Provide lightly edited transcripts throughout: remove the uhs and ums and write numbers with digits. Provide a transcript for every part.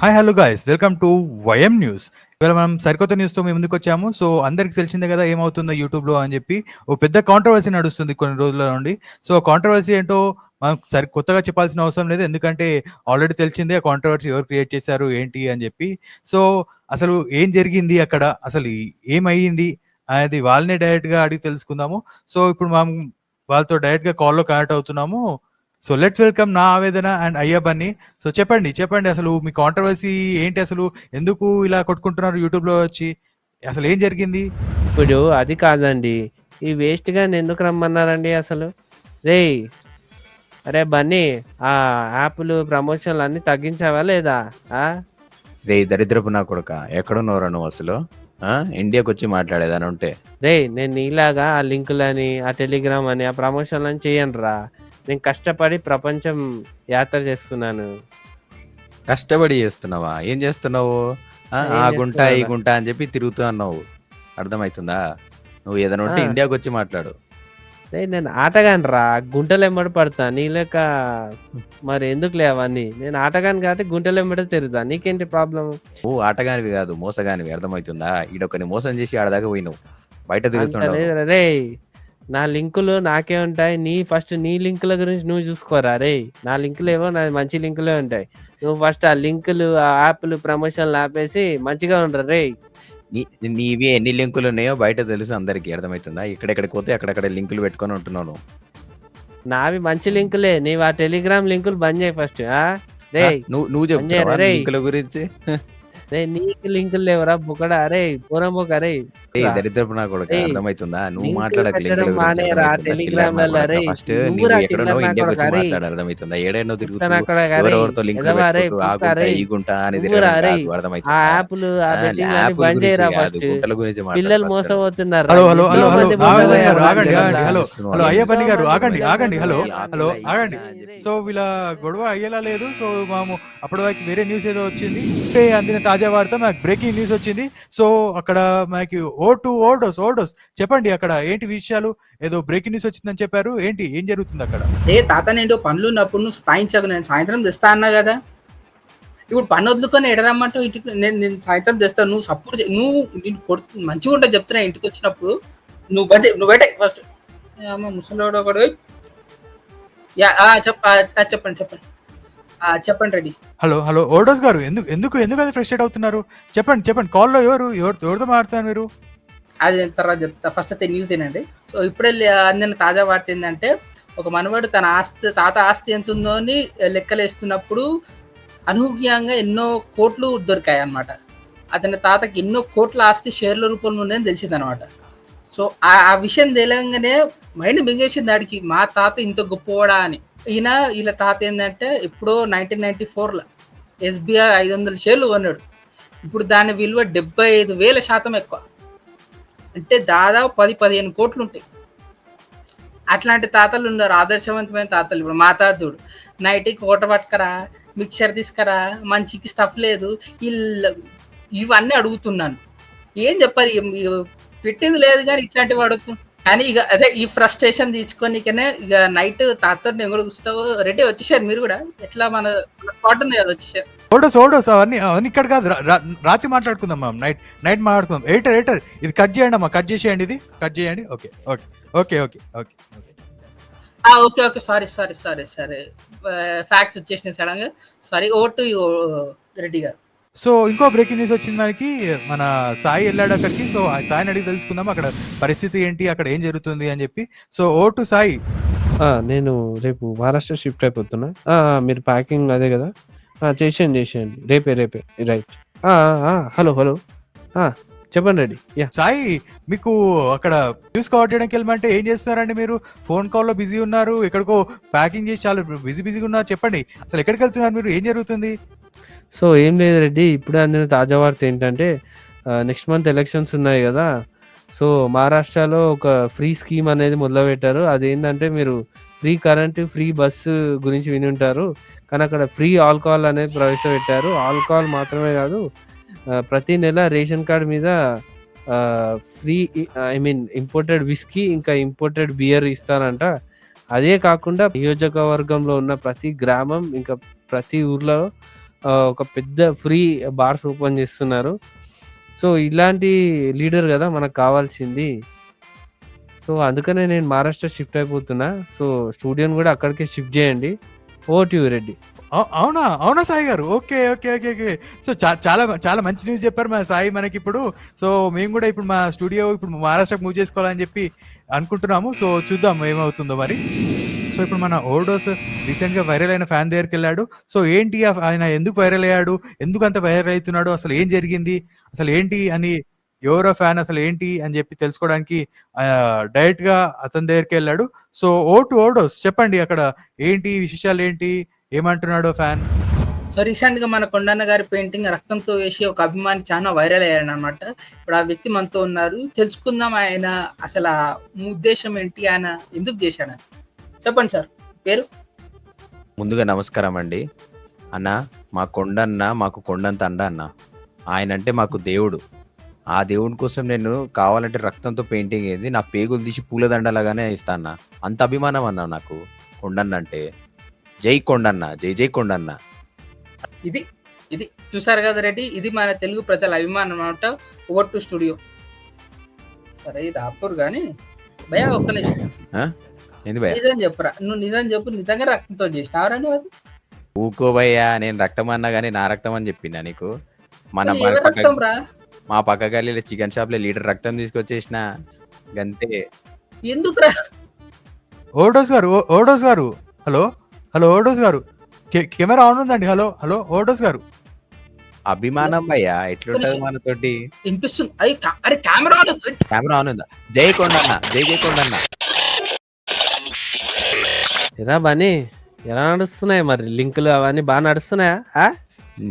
Hi hello guys welcome to YM news. ఇవాళ మనం సరికొత్త న్యూస్తో మేము ముందుకు వచ్చాము. సో అందరికి తెలిసిందే కదా ఏమవుతుందో యూట్యూబ్లో అని చెప్పి ఓ పెద్ద కాంట్రవర్సీ నడుస్తుంది కొన్ని రోజుల నుండి. సో కాంట్రవర్సీ ఏంటో మనం కొత్తగా చెప్పాల్సిన అవసరం లేదు, ఎందుకంటే ఆల్రెడీ తెలిసిందే ఆ కాంట్రవర్సీ ఎవరు క్రియేట్ చేశారు ఏంటి అని చెప్పి. సో అసలు ఏం జరిగింది అక్కడ, అసలు ఏమయ్యింది అనేది వాళ్ళనే డైరెక్ట్గా అడిగి తెలుసుకుందాము. సో ఇప్పుడు మనం వాళ్ళతో డైరెక్ట్గా కాల్లో కనెక్ట్ అవుతున్నాము. సో లెట్స్ వెల్కమ్ నా ఆవేదన అండ్ అయ్యబ్బని. సో చెప్పండి అసలు మీ కాంట్రవర్సీ ఏంటి, అసలు ఎందుకు ఇలా కొట్టుకుంటున్నారు యూట్యూబ్ లో వచ్చి, అసలు ఏం జరిగింది? ఇప్పుడు అది కాదండి, ఈ వేస్ట్ గా ఎందుకు రమ్మన్నారండి అసలు? రేయ్, అరే బన్నీ, ఆ యాప్లు ప్రమోషన్లు అన్ని తగ్గించావా లేదా? రే దరిద్రపు నా కొడుక, ఎక్కడున్నావురా నువ్వు అసలు? ఇండియాకి వచ్చి మాట్లాడేదాని ఉంటే. రేయ్, నేను నీలాగా ఆ లింకులని, ఆ టెలిగ్రామ్ అని, ఆ ప్రమోషన్లని చేయనురా. నేను కష్టపడి ప్రపంచం యాత్ర చేస్తున్నాను. కష్టపడి చేస్తున్నావా? ఏం చేస్తున్నావు? ఆ గుంట ఈ చేస్తున్నానా? గుంట అని చెప్పి తిరుగుతూ అన్నావు, అర్థమవుతుందా? నువ్వు ఏదైనా ఉంటే ఆ. ఇండియాకి వచ్చి మాట్లాడు. రేయ్, నేను ఆటగానరా, గుంటలు ఎమ్మడి పడతా. నీ లెక్క మరి ఎందుకులే అవన్నీ. నేను ఆటగాని కాబట్టి గుంటలు ఎమ్మడి తిరుగుతా. నీకేంటి ప్రాబ్లం? నువ్వు ఆటగానివి కాదు, మోసగానివి, అర్థమవుతుందా? ఈడొకని మోసం చేసి ఆడదాకా పోయినావు, బయట అంత తిరుగుతుండవు నువ్వు. లేదు రే. నా లింకులు నాకే ఉంటాయి. ఫస్ట్ నీ లింకుల గురించి నువ్వు చూసుకోరా రే. నా లింకులు ఏవో నాది మంచి లింకులే ఉంటాయి. నువ్వు ఫస్ట్ ఆ లింకులు, ఆ యాప్లు ప్రమోషన్లు ఆపేసి మంచిగా ఉండరు రే. నీవి ఎన్ని లింకులు ఉన్నాయో బయట తెలుసు అందరికి, అర్థమవుతుందా? ఇక్కడెక్కడికి పోతే అక్కడక్కడ లింకులు పెట్టుకొని ఉంటున్నావు నువ్వు. నావి మంచి లింకులే. నీవు ఆ టెలిగ్రామ్ లింకులు బంద్ చేయి ఫస్ట్. రే, నువ్వు చెప్తున్నావా రే. లింకుల గురించి? రే, నీకు లింకులు లేవురా బుక్కడా. రే పూరం బొక్క రే. దరిద్రపు నా కొడుక, అర్థమవుతుందా? నువ్వు లింకులు మాట్లాడక లింకుల పెట్టడం గురించి, మానేరా అర్థమవుతుందా? టెలిగ్రామ్ చిల్లర నా రే. కొడుక. ఫస్ట్ నువ్వు నువ్వు రా ఎక్కడనో చిల్లర నా ఇండియాకి వచ్చి కొడక రే. మాట్లాడు, అర్థమవుతుందా? ఏడైనా తిరుగుతూ నా కొడక రే. ఎవరెవరితో లింకులు ఎదవా రే, పెట్టుకుంటూ ఆ కుక్క గుంట రే. ఈ గుంట అని నువ్వు తిరగడం రా రే. కాదు, ఆ అర్థమవుతుందా? యాప్లు, ఆ బెట్టింగ్ అన్ని యాప్ల బంద్ గురించి చేయరా కాదు, ఫస్ట్. గుంటల గురించి మాట్లాడు పిల్లలు ఫస్ట్. మోసపోతున్నారు. హలో హలో హలో హలో మంది నావేదన్ గారు మోసపోయారు ఆగండి ఆగండి. హలో హలో ఏం అయ్యప్పని గారు ఎంతో ఆగండి మంది ఆగండి. హలో మోసపోయారు. హలో ఆగండి. సో వీళ్ళ గొడవ అయ్యేలా లేదు. సో మేము అప్పటి వరకు వేరే న్యూస్ ఏదో వచ్చింది, అంటే అందిన తాజా వార్త మాకు బ్రేకింగ్ న్యూస్ వచ్చింది. సో అక్కడ మనకి ఓవర్డోస్ చెప్పండి, అక్కడ ఏంటి విషయాలు? ఏదో బ్రేకింగ్ న్యూస్ వచ్చిందని చెప్పారు, ఏంటి ఏం జరుగుతుంది అక్కడ? తాత నేను పనులు ఉన్నప్పుడు నువ్వు స్థాయించకు, నేను సాయంత్రం తెస్తా అన్నా కదా. ఇప్పుడు పని వదులుకొని ఎడరమ్మంటావు ఇంటికి. నేను సాయంత్రం తెస్తాను, నువ్వు సపోర్ట్ నువ్వు మంచిగా ఉంటుంది చెప్తున్నా. ఇంటికి వచ్చినప్పుడు నువ్వు బయట ఫస్ట్ ముసలోడు ఒకడు. చెప్పండి రెడీ. హలో హలో ఓవర్డోస్ గారు, ఎందుకు అది ఫ్రస్ట్రేట్ అవుతున్నారు? చెప్పండి కాల్లో ఎవరితో మాట్లాడుతున్నారు మీరు? అది తర్వాత చెప్తా, ఫస్ట్ అయితే న్యూస్ ఏనండి. సో ఇప్పుడే అందిన తాజా వార్త ఏంటంటే, ఒక మనవడు తన తాత ఆస్తి ఎంత ఉందో అని లెక్కలేస్తున్నప్పుడు అనూహ్యంగా ఎన్నో కోట్లు దొరికాయి అన్నమాట. అతని తాతకి ఎన్నో కోట్ల ఆస్తి షేర్ల రూపంలో ఉందని తెలిసింది అనమాట. సో ఆ విషయం తెలియగానే మైండ్ మింగేసింది ఆడికి, మా తాత ఇంత గొప్పవాడా అని. వీళ్ళ తాత ఏంటంటే ఎప్పుడో 1994లో SBI 500 షేర్లు కొన్నాడు. ఇప్పుడు దాని విలువ 75,000% ఎక్కువ. అంటే దాదాపు 10-15 కోట్లు ఉంటాయి. అట్లాంటి తాతలు ఉన్నారు, ఆదర్శవంతమైన తాతలు. ఇప్పుడు మా తాతడు నైట్కి కోట పట్టుకరా, మిక్చర్ తీసుకురా, మంచికి స్టఫ్ లేదు, ఇవన్నీ అడుగుతున్నాను. ఏం చెప్పాలి, పెట్టింది లేదు కానీ ఇట్లాంటివి అడుగుతున్నాను. కానీ ఇక అదే ఈ ఫ్రస్ట్రేషన్ తీసుకొనికనే ఇక నైట్ తాతతో నేను కూడా కూర్చుతావు. రెడీ వచ్చేసారు మీరు కూడా, ఎట్లా మన స్పాట్ ఉంది కదా వచ్చేసారు. ఓవర్డోస్ అవన్నీ ఇక్కడ కాదు, రాత్రి మాట్లాడుకుందాం మ్యామ్, నైట్ మాట్లాడుకుందాం. ఎడిటర్ ఇది కట్ చేయండి అమ్మా, కట్ చేసేయండి, ఇది కట్ చేయండి. ఓకే. సారీ ఫ్యాక్ట్స్ వచ్చేసినాయి సడన్ గా. Sorry, over to you Reddy గారు. సో ఇంకో బ్రేకింగ్ న్యూస్ వచ్చింది మనకి, మన సాయి వెళ్ళాడు అక్కడికి. సో ఆ సాయిని అడిగి తెలుసుకుందాం అక్కడ పరిస్థితి ఏంటి, అక్కడ ఏం జరుగుతుంది అని చెప్పి. So over to Sai. నేను రేపు మహారాష్ట్ర షిఫ్ట్ అయిపోతున్నా. మీరు ప్యాకింగ్ అదే కదా, చేసేయండి రేపే రైట్. హలో చెప్పండి రెడీ. సాయి, మీకు అక్కడ న్యూస్ కవర్ చేయడానికి వెళ్ళమంటే ఏం చేస్తున్నారండి మీరు? ఫోన్ కాల్లో బిజీ ఉన్నారు, ఎక్కడికో ప్యాకింగ్ చేసి చాలా బిజీగా ఉన్నారు. చెప్పండి అసలు ఎక్కడికి వెళ్తున్నారు మీరు, ఏం జరుగుతుంది? సో ఏం లేదు రెడ్డి, ఇప్పుడే అందిన తాజా వార్త ఏంటంటే, నెక్స్ట్ మంత్ ఎలక్షన్స్ ఉన్నాయి కదా. సో మహారాష్ట్రలో ఒక ఫ్రీ స్కీమ్ అనేది మొదలుపెట్టారు. అదేంటంటే, మీరు ఫ్రీ కరెంటు, ఫ్రీ బస్సు గురించి విని ఉంటారు. కానీ అక్కడ ఫ్రీ ఆల్కహాల్ అనేది ప్రవేశపెట్టారు. ఆల్కహాల్ మాత్రమే కాదు, ప్రతి నెల రేషన్ కార్డ్ మీద ఫ్రీ ఇంపోర్టెడ్ విస్కీ, ఇంకా ఇంపోర్టెడ్ బియర్ ఇస్తారంట. అదే కాకుండా నియోజకవర్గంలో ఉన్న ప్రతి గ్రామం, ఇంకా ప్రతి ఊర్లో ఒక పెద్ద ఫ్రీ బార్స్ ఓపెన్ చేస్తున్నారు. సో, ఇలాంటి లీడర్ గదా మనకు కావాల్సింది. సో, అందుకనే నేను మహారాష్ట్ర షిఫ్ట్ అయిపోతున్నా. సో, స్టూడియోని గూడా అక్కడికే షిఫ్ట్ జేయండి. Over to you Reddy. అవునా? అవునా సాయి గారు? Okay. Okay. Okay. Okay. So, చాలా చాలా మంచి న్యూస్ చెప్పారు మా సాయి మనకిప్పుడు. సో, మేము గూడా ఇప్పుడు మా స్టూడియో ఇప్పుడు మహారాష్ట్రకి మూవ్ చేసుకోవాలని చెప్పి అనుకుంటున్నాము. సో, చూద్దాం ఏమవుతుందో మరి. సో, ఇప్పుడు మన ఓవర్‌డోస్ రీసెంట్‌గా వైరల్ అయిన ఫ్యాన్ దగ్గరికెళ్ళాడు. సో, ఏంటి ఆయన ఎందుకు వైరల్ అయ్యాడు? ఎందుకంత వైరల్ అయితున్నాడు? అసలు ఏం జరిగింది? అసలు ఏంటి అని ఎవరో ఫ్యాన్ అసలు ఏంటి అని చెప్పి తెలుసుకోవడానికి డైరెక్ట్‌గా అతని దగ్గరికెళ్ళాడు. సో, ఓవర్‌డోస్ చెప్పండి అక్కడ ఏంటి విశేషాలేంటి? ఏమంటున్నాడో ఫ్యాన్? సో, రీసెంట్‌గా మన కొండన్న గారి పెయింటింగ్ రక్తంతో వేసి ఒక అభిమాని చాలా వైరల్ అయ్యాడనమాట. ఇప్పుడు ఆ వ్యక్తి మనతో ఉన్నారు. తెలుసుకుందాం ఆయన అసలు ఉద్దేశ్యం ఏంటి? ఆయన ఎందుకు చేశాడని. చెప్పండి సార్. పేరు? ముందుగా నమస్కారం అండి. అన్న మా కొండన్న మాకు కొండంత అండ అన్న. ఆయనంటే మాకు దేవుడు. ఆ దేవుడి కోసం నేను కావాలంటే రక్తంతో పెయింటింగ్ ఏంది నా పేగులు తీసి పూలదండలాగానే ఇస్తా అన్న. అంత అభిమానం అన్న నాకు కొండన్న అంటే. జై కొండన్న, జై జై కొండన్న. ఇది ఇది చూసారు కదా రెడ్డి. ఇది మన తెలుగు ప్రజల అభిమానం అనమాట. Over to studio. సరే ఇది ఆపురు కానీ భయ్యా ఒక్క నిమిషం. ఏంది భయ్యా? నిజం చెప్పురా. నువ్వు నిజం చెప్పు. నిజంగా రక్తంతో చేసినావరా నువ్వు అది? ఊకో భయ్యా, నేను రక్తం అన్నా కానీ నా రక్తం అని చెప్పిందా నీకు? మన అది ఎవరి రక్తం రా? మా పక్క గల్లీలో చికెన్ షాప్ లో లీటర్ రక్తం తీసుకొచ్చేసిన గంతే. ఎందుకురా? ఓవర్‌డోస్ గారు హలో ఓవర్‌డోస్ గారు కెమెరా ఆన్ ఉందండి. హలో ఓవర్‌డోస్ గారు. అభిమానం భయ్యా, ఎట్లుంటది మనతోటి? వినిపిస్తుంది. అరే కెమెరా కెమెరా ఆన్ ఉందా? జై కొండన్న, జై జై కొండన్న. ఎరా బన్నీ, ఎలా నడుస్తున్నాయి మరి లింకులు అవన్నీ బాగా నడుస్తున్నాయా?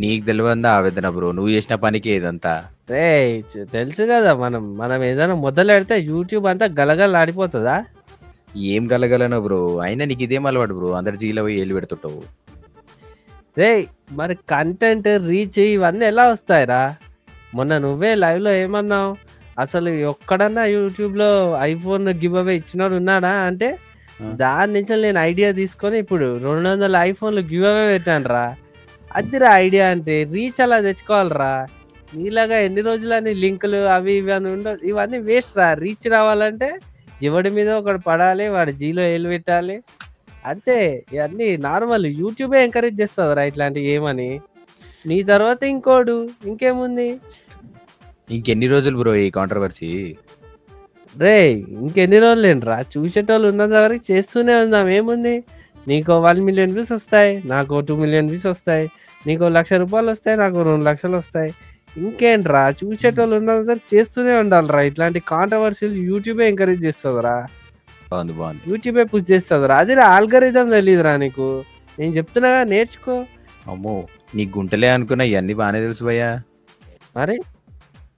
నీకు తెలియదా ఆవేదన బ్రో, నువ్వు చేసిన పనికి ఇదంతా. తెలుసు కదా, మనం ఏదైనా మొదలు పెడితే యూట్యూబ్ అంతా గలగలాడిపోతుందా? ఏం గలగలను బ్రో, అయినా నీకు ఇదేం అలవాటు బ్రో, అందరి జీలో పోయి ఏళ్ళు పెడుతుంటావు. మరి కంటెంట్ రీచ్ ఇవన్నీ ఎలా వస్తాయిరా? మొన్న నువ్వే లైవ్ లో ఏమన్నావు? అసలు ఒక్కడన్నా యూట్యూబ్ లో ఐఫోన్ గివ్ అవే ఇచ్చినోడు ఉన్నాడా అంటే దాని నుంచి నేను ఐడియా తీసుకొని ఇప్పుడు 200 ఐఫోన్లు గివ్ అవే పెట్టాను రా. అదిరా ఐడియా అంటే. రీచ్ అలా తెచ్చుకోవాలరా. నీలాగా ఎన్ని రోజులని లింకులు అవి ఇవి అని ఉండవు. ఇవన్నీ వేస్ట్ రా. రీచ్ రావాలంటే ఎవడి మీద ఒకటి పడాలి, వాడి జీలో ఏలు పెట్టాలి అంతే. ఇవన్నీ నార్మల్. యూట్యూబే ఎంకరేజ్ చేస్తుందిరా ఇట్లాంటివి ఏమని. నీ తర్వాత ఇంకోడు, ఇంకేముంది? ఇంకెన్ని రోజులు బ్రో ఈ కాంట్రవర్సీ? ఇంకెన్ని రోజులేంట్రా, చూసేటోళ్ళు ఉన్నంత వరకు చేస్తూనే ఉందాం. ఏముంది? నీకో 1 మిలియన్ వ్యూస్ వస్తాయి, నాకు 2 మిలియన్ వ్యూస్ వస్తాయి. నీకో ₹1,00,000 వస్తాయి, నాకు 2 లక్షలు వస్తాయి. ఇంకేంట్రా, చూసేటోళ్ళు ఉన్నంత వరకు చేస్తూనే ఉండాలిరా. ఇట్లాంటి కాంట్రవర్సీలు యూట్యూబే ఎంకరేజ్ చేస్తుందిరా. బాగుంది. యూట్యూబే పుష్ చేస్తుందిరా. అది ఆల్గరిథం తెలియదురా నీకు. నేను చెప్తున్నాగా, నేర్చుకో. అమ్మో, నీ గుంటలే అనుకున్నా, ఇవన్నీ బాగానే తెలుసు భయ్యా. మరి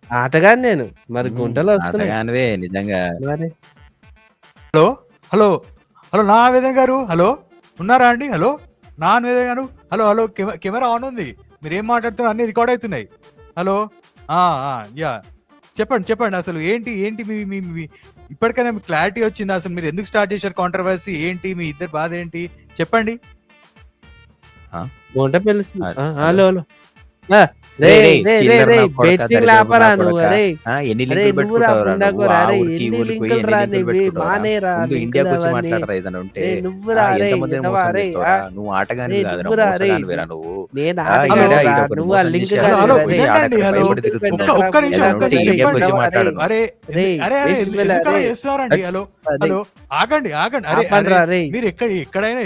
ఆటగాని నేను, మరి గుంటలు వస్తున్నాయి ఆటగానివే నిజంగా. మరి హలో నా ఆవేదన గారు, హలో ఉన్నారా అండి? హలో నా ఆవేదన గారు, హలో కెమెరా ఆన్ ఉంది. మీరు ఏం మాట్లాడుతున్నారు అన్ని రికార్డ్ అవుతున్నాయి. హలో యా చెప్పండి అసలు ఏంటి మీ ఇప్పటికైనా మీకు క్లారిటీ వచ్చిందా? అసలు మీరు ఎందుకు స్టార్ట్ చేశారు కాంట్రవర్సీ ఏంటి? మీ ఇద్దరు బాధ ఏంటి చెప్పండి. గుంట పిలుసు. హలో ఇండియాకి వచ్చి మాట్లాడరా ఏదైనా ఉంటే. నువ్వు ఆటగాని కాదురా, నువ్వు ఇండియాకి వచ్చి మాట్లాడు. ఆగండి. అరే మీరు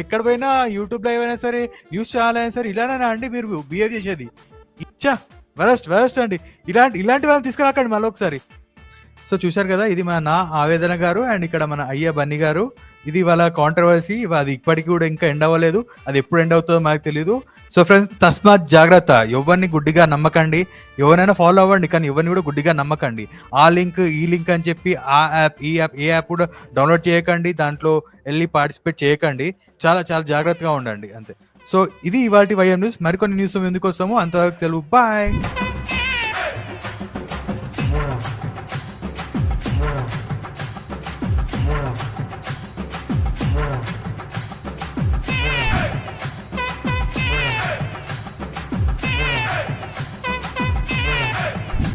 ఎక్కడ పోయినా యూట్యూబ్ లో ఏమైనా సరే న్యూస్ ఛానల్ అయినా సరే ఇలానే అండి మీరు బిహేవ్ చేసేది. ఇచ్చా వెరస్ట్ అండి. ఇలాంటి వాళ్ళని తీసుకురాకండి మళ్ళీ ఒకసారి. సో చూశారు కదా, ఇది నా ఆవేదన గారు అండ్ ఇక్కడ మన అయ్య బన్నీ గారు. ఇది వాళ్ళ కాంట్రవర్సీ. అది ఇప్పటికి కూడా ఇంకా ఎండ్ అవ్వలేదు. అది ఎప్పుడు ఎండ్ అవుతుందో మాకు తెలియదు. సో ఫ్రెండ్స్, తస్మాత్ జాగ్రత్త. ఎవరిని గుడ్డిగా నమ్మకండి. ఎవరైనా ఫాలో అవ్వండి, కానీ ఎవరిని కూడా గుడ్డిగా నమ్మకండి. ఆ లింక్ ఈ లింక్ అని చెప్పి ఆ యాప్ ఈ యాప్ ఏ యాప్ కూడా డౌన్లోడ్ చేయకండి. దాంట్లో వెళ్ళి పార్టిసిపేట్ చేయకండి. చాలా చాలా జాగ్రత్తగా ఉండండి అంతే. సో ఇది ఇవాల్టి వైఎం న్యూస్. మరికొన్ని న్యూస్ ఎందుకు వస్తామో అంతవరకు సెలవు. బాయ్.